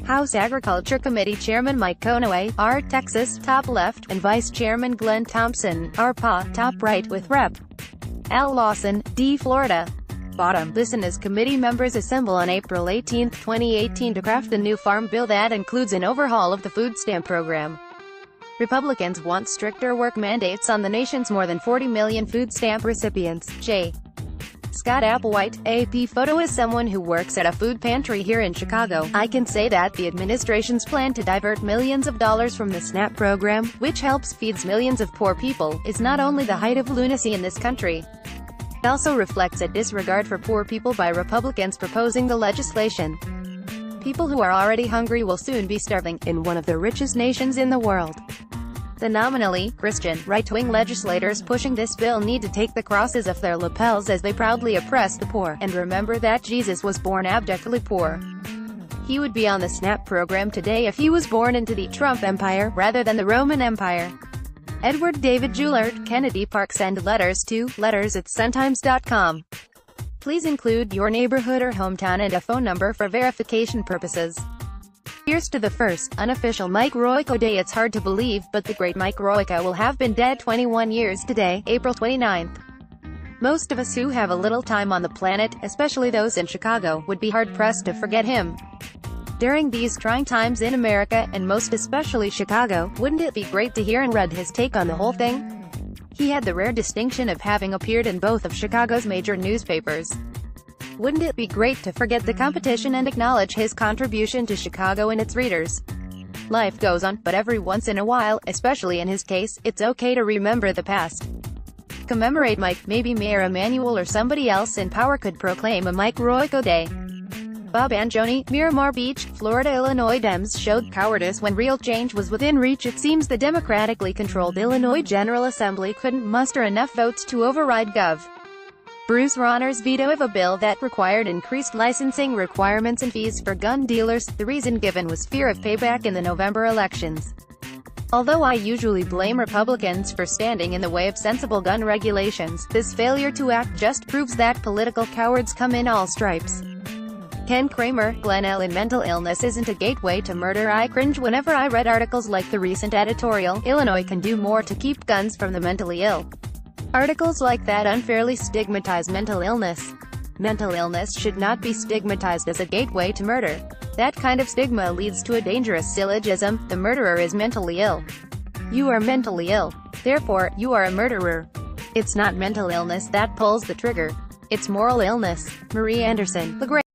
House Agriculture Committee Chairman Mike Conaway, R. Texas, top left, and Vice-Chairman Glenn Thompson, R. PA, top right, with Rep. Al Lawson, D. Florida, bottom. Listen as committee members assemble on April 18, 2018 to craft a new farm bill that includes an overhaul of the food stamp program. Republicans want stricter work mandates on the nation's more than 40 million food stamp recipients. J. Scott Applewhite, AP photo. As someone who works at a food pantry here in Chicago, I can say that the administration's plan to divert millions of dollars from the SNAP program, which helps feeds millions of poor people, is not only the height of lunacy in this country, it also reflects a disregard for poor people by Republicans proposing the legislation. People who are already hungry will soon be starving, in one of the richest nations in the world. The nominally Christian, right-wing legislators pushing this bill need to take the crosses off their lapels as they proudly oppress the poor, and remember that Jesus was born abjectly poor. He would be on the SNAP program today if he was born into the Trump Empire, rather than the Roman Empire. Edward David Joulard, Kennedy Park. Send letters to letters@suntimes.com. Please include your neighborhood or hometown and a phone number for verification purposes. Here's to the first, unofficial Mike Royko Day. It's hard to believe, but the great Mike Royko will have been dead 21 years today, April 29th. Most of us who have a little time on the planet, especially those in Chicago, would be hard-pressed to forget him. During these trying times in America, and most especially Chicago, wouldn't it be great to hear and read his take on the whole thing? He had the rare distinction of having appeared in both of Chicago's major newspapers. Wouldn't it be great to forget the competition and acknowledge his contribution to Chicago and its readers? Life goes on, but every once in a while, especially in his case, it's okay to remember the past. Commemorate Mike. Maybe Mayor Emanuel or somebody else in power could proclaim a Mike Royko Day. Bob Angioni, Miramar Beach, Florida. Illinois Dems showed cowardice when real change was within reach. It seems the democratically controlled Illinois General Assembly couldn't muster enough votes to override Gov. Bruce Rauner's veto of a bill that required increased licensing requirements and fees for gun dealers. The reason given was fear of payback in the November elections. Although I usually blame Republicans for standing in the way of sensible gun regulations, this failure to act just proves that political cowards come in all stripes. Ken Kramer, Glenn L. in mental illness isn't a gateway to murder. I cringe whenever I read articles like the recent editorial, Illinois can do more to keep guns from the mentally ill. Articles like that unfairly stigmatize mental illness. Mental illness should not be stigmatized as a gateway to murder. That kind of stigma leads to a dangerous syllogism: the murderer is mentally ill. You are mentally ill. Therefore, you are a murderer. It's not mental illness that pulls the trigger. It's moral illness. Marie Anderson, the Great.